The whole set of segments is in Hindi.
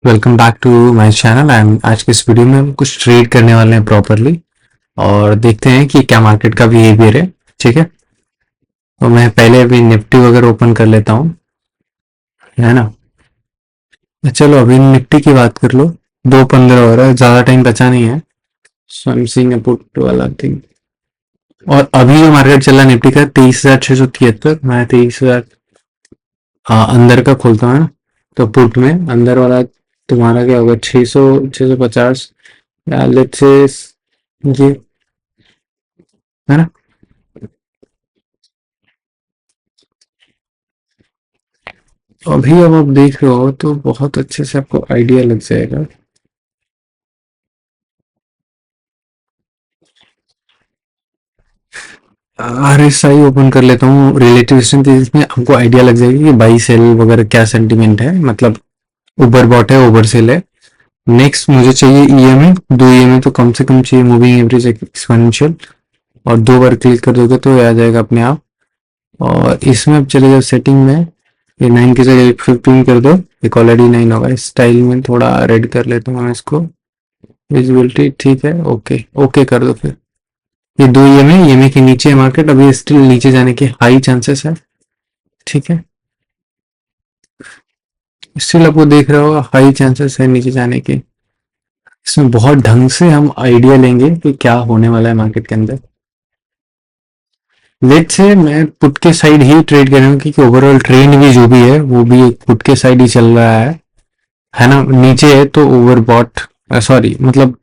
Welcome back to my channel and आज के इस वीडियो में हम कुछ ट्रेड करने वाले हैं प्रॉपरली और देखते हैं कि क्या मार्केट का बिहेवियर है। ठीक है, तो मैं पहले अभी निफ्टी वगैरह ओपन कर लेता हूँ, है ना। चलो अभी निफ्टी की बात कर लो। 2:15 हो रहा है, ज़्यादा टाइम बचा नहीं है। So I am seeing a put वाला थिंग। और अभी जो मार्केट चल रहा है निफ्टी का 23,673, मैं 23,000 अंदर का खोलता हूँ ना। तो पुट में अंदर वाला तुम्हारा क्या होगा? 650 या लेट्स से ये, है ना। अभी अब आप देख रहे हो तो बहुत अच्छे से आपको आइडिया लग जाएगा। RSI ओपन कर लेता हूँ, रिलेटिव स्ट्रेंथ, इसमें आपको आइडिया लग जाएगी कि बाई सेल वगैरह क्या सेंटीमेंट है, मतलब ओवर बॉट है ओवर सेल है। नेक्स्ट मुझे चाहिए EMA, 2 EMA तो कम से कम चाहिए, मूविंग एवरेज एक्सपोनेंशियल। और 2 बार क्लिक कर दोगे तो ये आ जाएगा अपने आप। और इसमें अब चले जाओ सेटिंग में, ये 9 की जगह 15 कर दो। एक ऑलरेडी 9 होगा, इस स्टाइल में थोड़ा रेड कर लेता हूँ मैं इसको। विजिबिलिटी ठीक है, ओके ओके कर दो फिर। ये 2 EMA के नीचे है मार्केट, अभी स्टिल नीचे जाने के हाई चांसेस है। ठीक है, स्टिल आपको देख रहे हो हाई चांसेस है नीचे जाने के। इसमें बहुत ढंग से हम आइडिया लेंगे कि क्या होने वाला है मार्केट के अंदर। लेट से मैं पुट के साइड ही ट्रेड कर रहा हूँ क्योंकि ओवरऑल ट्रेंड भी जो भी है वो भी एक पुट के साइड ही चल रहा है ना। नीचे है तो ओवरबॉट, सॉरी मतलब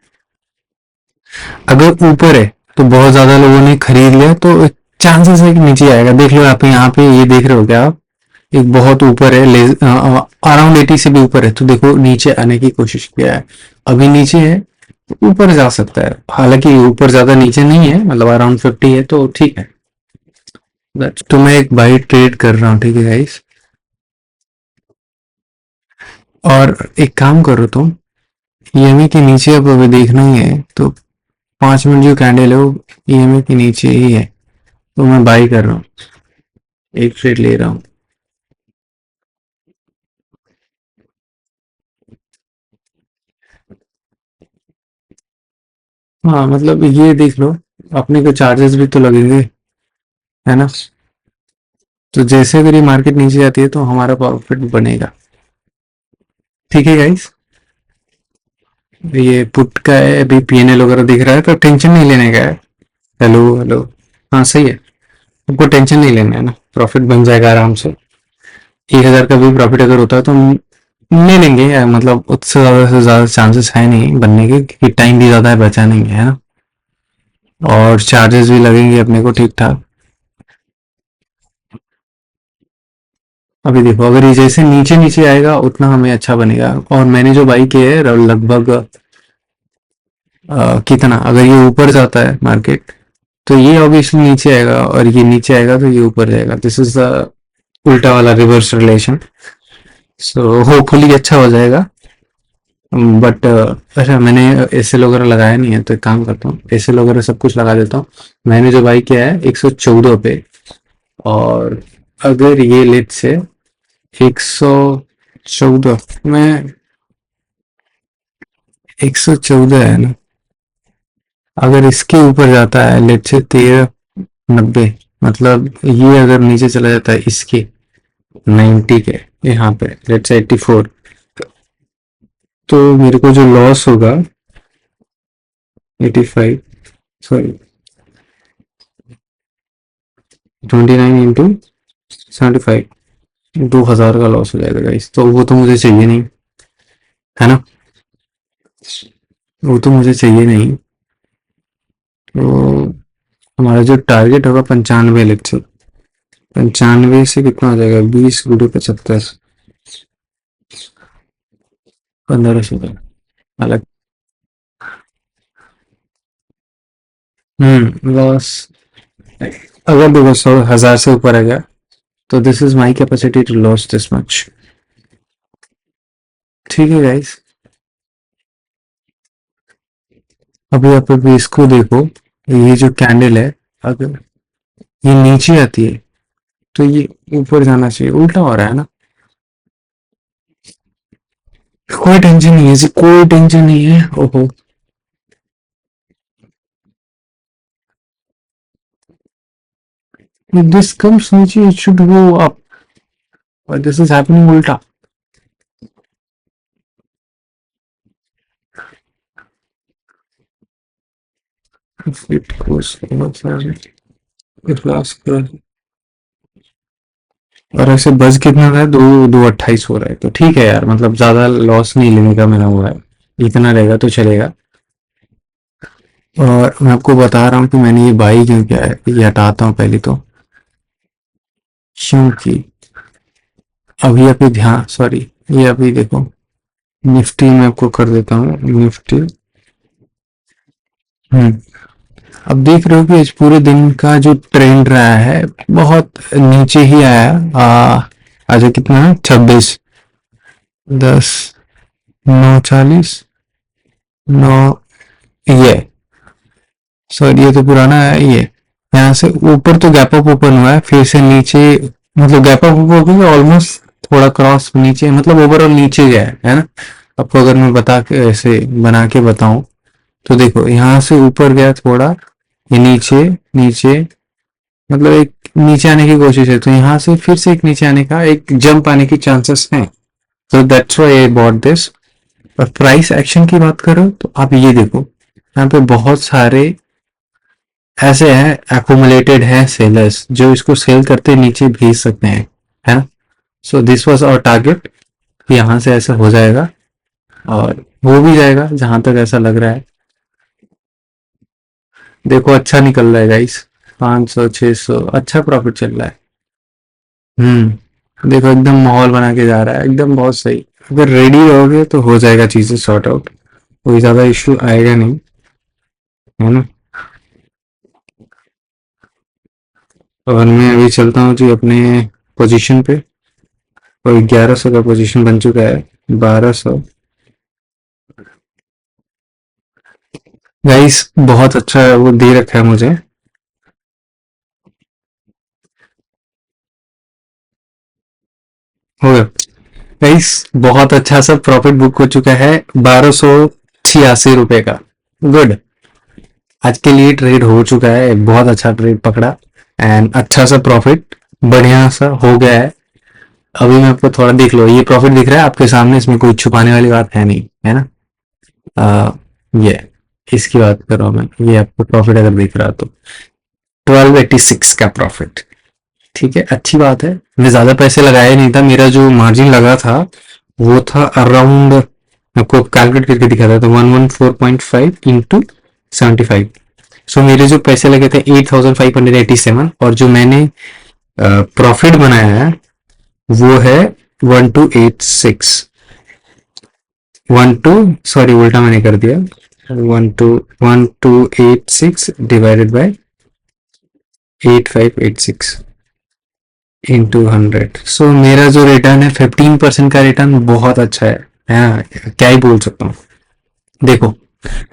अगर ऊपर है तो बहुत ज्यादा लोगों ने खरीद लिया तो चांसेस है कि नीचे आएगा। देख लो आप यहाँ पे, ये देख रहे हो क्या आप? एक बहुत ऊपर है, अराउंड 80 से भी ऊपर है, तो देखो नीचे आने की कोशिश किया है। अभी नीचे है तो ऊपर जा सकता है, हालांकि ऊपर ज्यादा नीचे नहीं है, मतलब अराउंड 50 है तो ठीक है। तो मैं एक बाई ट्रेड कर रहा हूँ, ठीक है गाइस। और एक काम करो तुम, EMA के नीचे अब अभी देखना ही है तो 5 मिनट जो कैंडल है वो EMA के नीचे ही है, तो मैं बाई कर रहा हूँ, एक ट्रेड ले रहा हूँ। हाँ मतलब ये देख लो, अपने को चार्जेस भी तो लगेंगे, है ना। तो जैसे अगर ये मार्केट नीचे जाती है तो हमारा प्रॉफिट बनेगा। ठीक है गाइस, ये पुट का है, अभी PNL वगैरह दिख रहा है तो टेंशन नहीं लेने का है। हेलो हेलो, हाँ सही है। आपको टेंशन नहीं लेना है ना, प्रॉफिट बन जाएगा आराम से। 1,000 का भी प्रॉफिट अगर होता है तो हम ले लेंगे यार, मतलब उससे ज़्यादा से ज़्यादा चांसेस है नहीं बनने के क्योंकि टाइम भी ज़्यादा है बचा नहीं है ना। और चार्जेस भी लगेंगे अपने को ठीक ठाक। अभी देखो अगर ये जैसे नीचे नीचे आएगा उतना हमें अच्छा बनेगा। और मैंने जो बाई की है लगभग कितना, अगर ये ऊपर जाता है मार्केट तो ये ऑब्वियसली नीचे आएगा, और ये नीचे आएगा तो ये ऊपर जाएगा। दिस इज द उल्टा वाला रिवर्स रिलेशन। सो होपफुली अच्छा हो जाएगा। बट अच्छा, मैंने एसएल वगैरह लगाया नहीं है तो एक काम करता हूँ, एसएल वगैरह सब कुछ लगा देता हूँ। मैंने जो बाई किया है 114 पे, और अगर ये लेट से 114, मैं 114 है ना, अगर इसके ऊपर जाता है लेट से 1390, मतलब ये अगर नीचे चला जाता है इसके 90 के यहाँ पे लेट से 84, तो मेरे को जो लॉस होगा 85, सॉरी 29 into 75, 2,000 का लॉस हो जाएगा गाइस, तो वो तो मुझे चाहिए नहीं, है ना। वो तो मुझे चाहिए नहीं। तो हमारा जो टारगेट होगा 95, लेट से 95 से कितना हो जाएगा? 20 × 75, 1500 का अलग। लॉस अगर देखो 100,000 से ऊपर आ गया तो this is my capacity to loss this much. ठीक है गाइस, अभी आप अभी इसको देखो, ये जो कैंडल है, अगर ये नीचे आती है तो ये ऊपर जाना चाहिए, उल्टा हो रहा है ना। कोई टेंशन नहीं है जी, कोई टेंशन नहीं है। ओहो, if this comes Nichi, it should go up. But this is happening ulta. If it goes over, it last cross. और ऐसे बस कितना था, 228 हो रहा है, तो ठीक है यार, मतलब ज्यादा लॉस नहीं लेने का मेरा हुआ है, इतना रहेगा तो चलेगा। और मैं आपको बता रहा हूँ कि मैंने ये बाई क्यों किया है, ये हटाता हूँ पहले तो, क्योंकि अभी अभी ध्यान, सॉरी, ये अभी देखो, निफ्टी में आपको कर देता हूँ, निफ्टी। हम्म। अब देख रहे हो कि इस पूरे दिन का जो ट्रेंड रहा है, बहुत नीचे ही आया। आज कितना है, 26, 10, 9:40, 9, ये, सॉरी ये तो पुराना है ये। यहाँ से ऊपर तो गैप अप ओपन हुआ है, फिर से नीचे, मतलब गैप अप ओपन ऑलमोस्ट थोड़ा क्रॉस नीचे, मतलब ओवरऑल नीचे गया है ना। आपको अगर मैं बता के ऐसे बना के बताऊं, तो देखो यहाँ से ऊपर गया थोड़ा, ये नीचे, नीचे, मतलब एक नीचे आने की कोशिश है, तो यहाँ से फिर से एक नीचे आने का, एक जंप आने की चांसेस हैं। तो that's why I bought this. और प्राइस एक्शन की बात करो तो आप ये देखो, यहाँ पे बहुत सारे ऐसे हैं, एक्यूमुलेटेड हैं सेलर्स, जो इसको सेल करते नीचे भेज सकते हैं, है ना। So this was our target, यहाँ से ऐसा हो जाएगा और हो भी जाएगा जहां तक ऐसा लग रहा है। देखो अच्छा निकल रहा है गाइस, 500, 600 अच्छा प्रॉफिट चल रहा है। देखो एकदम माहौल बना के जा रहा है, एकदम बहुत सही। अगर रेडी रहोगे तो हो जाएगा चीजें सॉर्ट आउट, कोई ज्यादा इश्यू आएगा नहीं, है ना। और मैं अभी चलता हूँ जी अपने पोजीशन पे, और 1100 का पोजीशन बन चुका है, 1200। गाइस बहुत अच्छा वो दे रखा है मुझे। हो गया गाइस, बहुत अच्छा सा प्रॉफिट बुक हो चुका है, 1286 रुपए का। गुड, आज के लिए ट्रेड हो चुका है, एक बहुत अच्छा ट्रेड पकड़ा, एंड अच्छा सा प्रॉफिट बढ़िया सा हो गया है। अभी मैं आपको थोड़ा देख लो, ये प्रॉफिट दिख रहा है आपके सामने, इसमें कोई छुपाने वाली बात है नहीं, है ना। आ, ये इसकी बात कर रहा हूँ मैं, ये आपको प्रॉफिट अगर दिख रहा तो 1286 का प्रॉफिट, ठीक है, अच्छी बात है। मैं ज्यादा पैसे लगाया नहीं था, मेरा जो मार्जिन लगा था वो था अराउंड, आपको कैलकुलेट करके दिखा था, तो 114.5 इंटू 75। सो मेरे जो पैसे लगे थे 8587, और जो मैंने प्रॉफिट बनाया है वो है 1286, 12, सॉरी उल्टा मैंने कर दिया, 1286 डिवाइडेड बाय 8586 इंटू 100। सो मेरा जो रिटर्न है 15% का रिटर्न, बहुत अच्छा है ना, क्या ही बोल सकता हूँ। देखो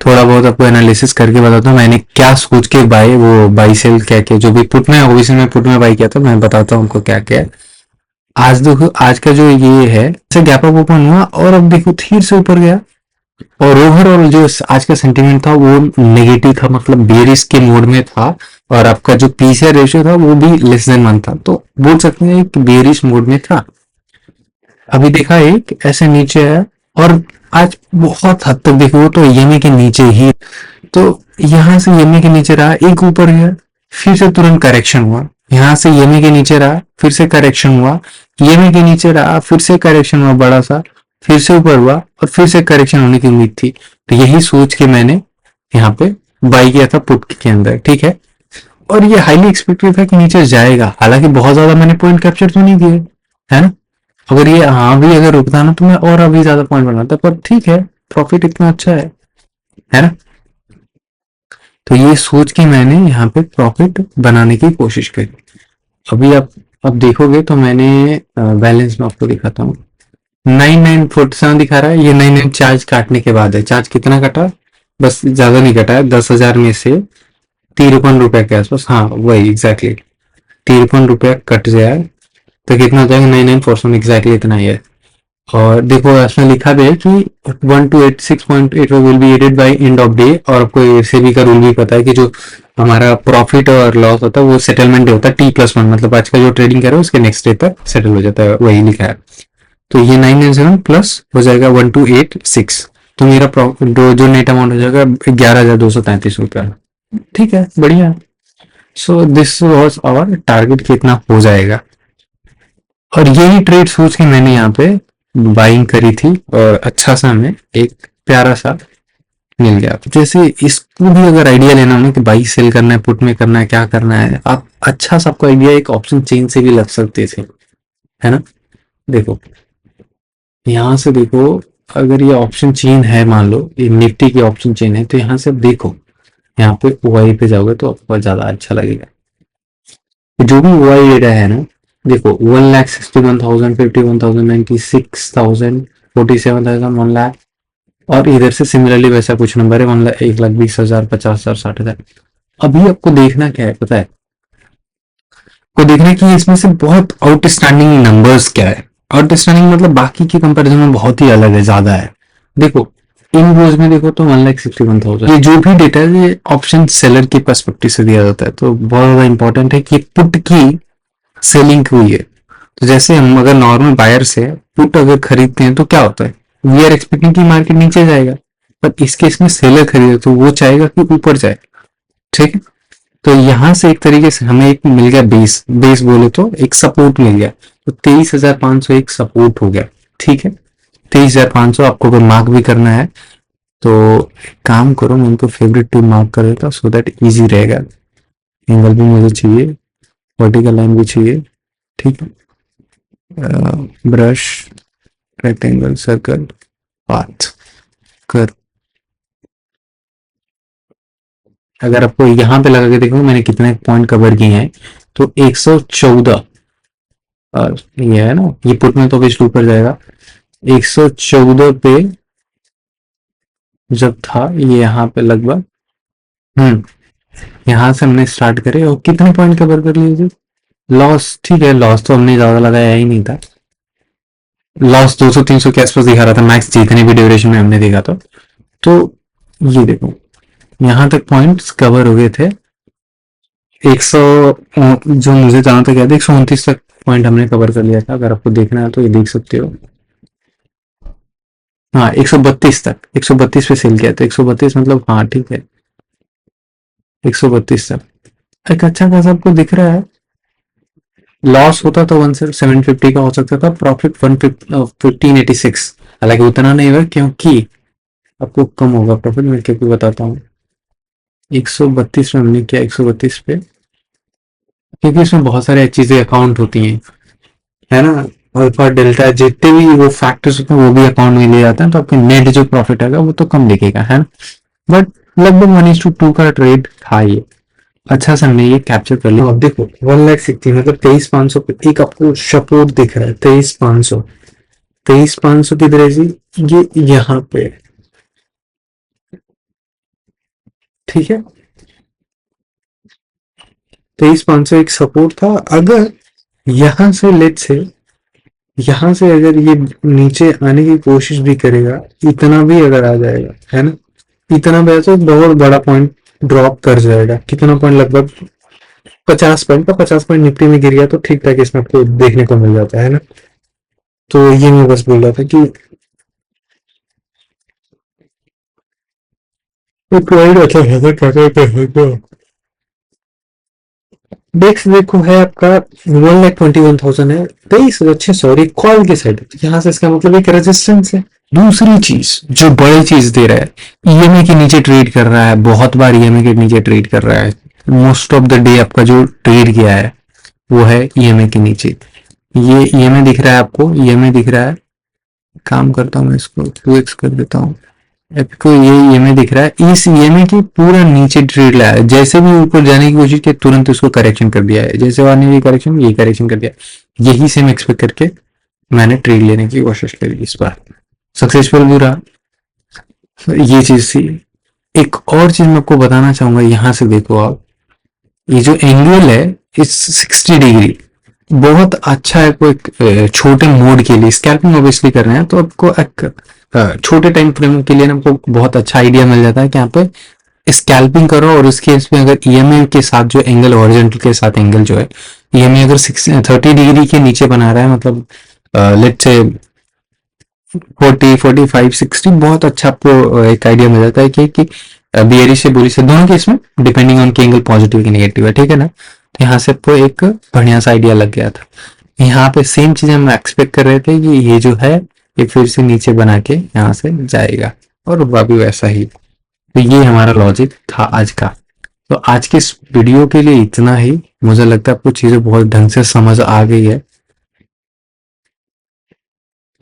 थोड़ा बहुत आपको एनालिसिस करके बताता हूँ मैंने क्या सोच के बाय, वो बाई सेल क्या किया, जो भी पुट में ओबियसली मैं पुट में बाई किया था, मैं बताता हूँ आपको क्या क्या है। आज देखो आज का जो ये है, से गैप अप ओपन हुआ और अब देखो फिर से ऊपर गया, और ओवरऑल जो आज का सेंटीमेंट था वो नेगेटिव था, मतलब बेरिश के मोड में था। और आपका जो पीसीआर रेशियो था वो भी लेस देन 1 था, तो बोल सकते हैं कि बेरिश मोड में था। अभी देखा एक ऐसे नीचे है, और आज बहुत हद तक देखो तो ईएमए के नीचे ही, तो यहाँ से ईएमए के नीचे रहा, एक ऊपर गया, फिर से तुरंत करेक्शन हुआ, यहाँ से ईएमए के नीचे रहा, फिर से करेक्शन हुआ, ईएमए के नीचे रहा, फिर से करेक्शन हुआ बड़ा सा, फिर से ऊपर हुआ, और फिर से करेक्शन होने की उम्मीद थी। तो यही सोच के मैंने यहाँ पे बाई किया था पुट के अंदर, ठीक है। और ये हाईली एक्सपेक्टेड था कि नीचे जाएगा, हालांकि बहुत ज्यादा मैंने पॉइंट कैप्चर तो नहीं किए, है ना। अगर ये हाँ भी अगर रुकता ना तो मैं और अभी ज्यादा पॉइंट बनाता, पर ठीक है, प्रॉफिट इतना अच्छा है ना। तो ये सोच के मैंने यहाँ पे प्रॉफिट बनाने की कोशिश करी। अभी आप अब देखोगे तो मैंने बैलेंस में आपको दिखाता हूँ, 9947 दिखा रहा है, ये 99 चार्ज काटने के बाद है। चार्ज कितना कटा, बस ज्यादा नहीं कटा है, 10,000 में से 53 रुपए के आसपास, हाँ वही एग्जैक्टली 53 रुपया कट गया है। तो कितना हो जाएगा, 9947 एग्जैक्टली इतना ही है। और देखो इसमें लिखा भी है कि 1286.8 will be added by end of day. और आपको सेबी का रूल भी पता है कि जो हमारा प्रॉफिट और लॉस होता है वो सेटलमेंट होता है T+1, मतलब आज का जो ट्रेडिंग कर रहे हो उसके नेक्स्ट डे तक सेटल हो जाता है, वही लिखा है। तो ये 997 प्लस हो जाएगा 1286, तो मेरा जो नेट अमाउंट हो जाएगा 11,233 रुपया। ठीक है, बढ़िया। So this was our target, कितना हो जाएगा। और यही ट्रेड सोच के मैंने यहाँ पे बाइंग करी थी और अच्छा सा हमें एक प्यारा सा मिल गया। जैसे इसको भी अगर आइडिया लेना हो कि बाई सेल करना है, पुट में करना है, क्या करना है, आप अच्छा सा आपको आइडिया एक ऑप्शन चेन से भी लग सकते थे, है ना। देखो यहाँ से देखो, अगर ये ऑप्शन चेन है, मान लो ये निफ्टी की ऑप्शन चेन है, तो यहाँ से आप देखो, यहाँ पे ओआई पे जाओगे तो आपको ज्यादा अच्छा लगेगा। जो भी ओआई डेटा है ना, देखो 1,61,000, 51,000, 96,000, 47,000, 1 लाख। और इधर से सिमिलरली वैसा कुछ नंबर है, 1,20,000, 50,000, 60,000। अभी आपको देखना क्या है पता है, को देखना है कि इसमें से बहुत आउटस्टैंडिंग नंबर्स क्या है। आउटस्टैंडिंग मतलब बाकी के कंपैरिजन में बहुत ही अलग है, ज्यादा है। देखो इन रोज में देखो तो 1,61,000, ये जो भी डेटा है ये ऑप्शन सेलर के पर्सपेक्टिव से दिया जाता है, तो बहुत ज्यादा इंपॉर्टेंट है कि पुट की सेलिंग हुई है। तो जैसे हम अगर नॉर्मल बायर से पुट अगर खरीदते हैं तो क्या होता है, वी आर एक्सपेक्टिंग कि मार्केट नीचे जाएगा, पर इस केस में सेलर खरीदे तो वो चाहेगा कि ऊपर जाए। ठीक है, तो यहां से एक तरीके से हमें एक मिल गया बेस, बेस बोले तो एक सपोर्ट मिल गया। तो 23,500 एक सपोर्ट हो गया। ठीक है, 23,500 आपको अगर मार्क भी करना है तो काम करो, मैं उनको फेवरेट टू मार्क कर देता सो दैट इजी रहेगा। एंगल भी मुझे चाहिए, वर्टिकल लाइन भी चाहिए। ठीक है, ब्रश, रेक्टेंगल, सर्कल, पाथ कर। अगर आपको यहाँ पे लगा के देखो मैंने कितने पॉइंट कवर किए हैं, तो 114, ये है ना, ये पुट में तो ऑब्वियसली ऊपर जाएगा। 114 पे जब था ये यहाँ पे लगभग, यहाँ से हमने स्टार्ट करे और कितने पॉइंट कवर कर लिए थे। लॉस, ठीक है, लॉस तो हमने ज्यादा लगाया ही नहीं था। लॉस 200-300 के आसपास दिखा रहा था मैक्स, जितने भी ड्यूरेशन में हमने देखा था। तो ये देखो यहाँ तक पॉइंट्स कवर हो गए थे। 100 जो मुझे जहां तक याद है 129 तक पॉइंट हमने कवर कर लिया था। अगर आपको देखना है तो ये देख सकते हो। हाँ 132 तक, 132 पे सेल किया था। 132 मतलब हाँ ठीक है, 132 तक एक अच्छा खासा आपको दिख रहा है। लॉस होता तो 1750 का हो सकता था, प्रॉफिट 1586। हालांकि उतना नहीं हुआ क्योंकि आपको कम होगा प्रॉफिट, मैं क्योंकि बताता हूँ। 132 में हमने किया, 132 पे, क्योंकि इसमें बहुत सारे चीजें अकाउंट होती हैं, है ना। अल्फा डेल्टा जितने भी वो फैक्टर्स होते हैं वो भी अकाउंट में ले जाते हैं, तो आपके नेट जो प्रॉफिट है वो तो कम दिखेगा, है ना। बट लगभग 1:2 का ट्रेड था ये। अच्छा से हमने ये कैप्चर कर लिया। अब देखो 1,60,000 मतलब 23,500 पे एक आपको सपोर्ट दिख रहा है। 23,500, 23,500 किधर है जी, ये यहाँ पे। ठीक है, 23,500 एक सपोर्ट था। अगर यहां से लेट से, यहां से अगर ये नीचे आने की कोशिश भी करेगा, इतना भी अगर आ जाएगा, है ना, इतना भी तो बहुत बड़ा पॉइंट ड्रॉप कर जाएगा। कितना पॉइंट, लगभग 50 पॉइंट का, 50 पॉइंट निफ्टी में गिर गया तो ठीक ठाक इसमें आपको देखने को मिल जाता है ना। तो ये मैं बस बोल रहा था कि पॉइंट अच्छा खासा कवर कर सकते हो। डेक्स देखो है आपका 1,21,000 है, 23,600 और एक कॉल के साइड, यहाँ से इसका मतलब एक रेजिस्टेंस है। दूसरी चीज जो बड़ी चीज दे रहा है, ईएमए के नीचे ट्रेड कर रहा है, बहुत बार ईएमए के नीचे ट्रेड कर रहा है। मोस्ट ऑफ द डे आपका जो ट्रेड किया है वो है ईएमए के नीचे। ये ईएमए दिख रहा है आपको, ईएमए दिख रहा है। काम करता हूँ मैं इसको 2x कर देता हूँ। आपको ये ईएमए दिख रहा है, इस ईएमए के पूरा नीचे ट्रेड लाया है। जैसे भी ऊपर जाने की कोशिश की तुरंत उसको करेक्शन कर दिया है, जैसे आने की करेक्शन ये करेक्शन कर दिया। यही सेम एक्सपेक्ट करके मैंने ट्रेड लेने की कोशिश करी, इस बार सक्सेसफुल भी रहा। ये चीज थी। एक और चीज मैं आपको बताना चाहूंगा, यहां से देखो आप, ये जो एंगल है इस 60 डिग्री, बहुत अच्छा है कोई छोटे मोड के लिए। स्कैल्पिंग ऑब्वियसली कर रहे हैं तो आपको एक छोटे टाइम फ्रेम के लिए ना आपको बहुत अच्छा आइडिया मिल जाता है कि यहाँ पे स्कैल्पिंग करो, और उस केस में अगर ईएमए के साथ जो एंगल, हॉरिजॉन्टल के साथ एंगल जो है, ईएमए अगर 30 डिग्री के नीचे बना रहा है, मतलब लेट्स से 40, 45, 60, बहुत अच्छा आपको एक आइडिया मिल जाता है कि बियरी से बुरी से दोनों केस में डिपेंडिंग ऑन कि एंगल पॉजिटिव की नेगेटिव है, ठीक है ना। तो यहाँ से आपको एक बढ़िया सा आइडिया लग गया था। यहाँ पे सेम चीज हम एक्सपेक्ट कर रहे थे कि ये जो है ये फिर से नीचे बना के यहाँ से जाएगा, और हुआ भी वैसा ही। तो ये हमारा लॉजिक था आज का। तो आज के इस वीडियो के लिए इतना ही। मुझे लगता है आपको चीजें बहुत ढंग से समझ आ गई है।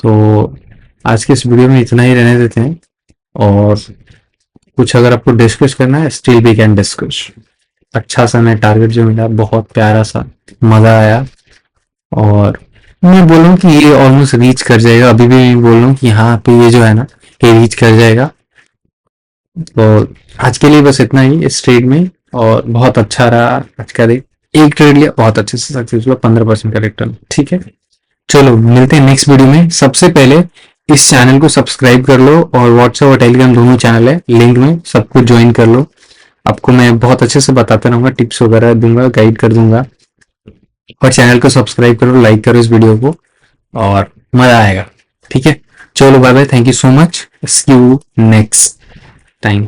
तो आज के इस वीडियो में इतना ही रहने देते हैं, और कुछ अगर आपको डिस्कस करना है स्टिल वी कैन डिस्कस। अच्छा सा मैं टारगेट जो मिला बहुत प्यारा सा, मजा आया। और मैं बोल रहा हूँ कि ये ऑलमोस्ट रीच कर जाएगा। अभी भी मैं बोल रहा हूँ कि यहाँ पे ये जो है ना ये रीच कर जाएगा। तो आज के लिए बस इतना ही इस ट्रेड में। और बहुत अच्छा रहा आज का दिन। एक ट्रेड लिया, बहुत अच्छे से सक्सेसफुल, 15% का रिटर्न, ठीक है। चलो मिलते हैं नेक्स्ट वीडियो में। सबसे पहले इस चैनल को सब्सक्राइब कर लो, और व्हाट्सएप और टेलीग्राम दोनों चैनल है, लिंक में सबको ज्वाइन कर लो। आपको मैं बहुत अच्छे से बताता रहूंगा, टिप्स वगैरह दूंगा, गाइड कर दूंगा। और चैनल को सब्सक्राइब करो, लाइक करो इस वीडियो को, और मजा आएगा, ठीक है। चलो bye bye, thank you so much, see you next time.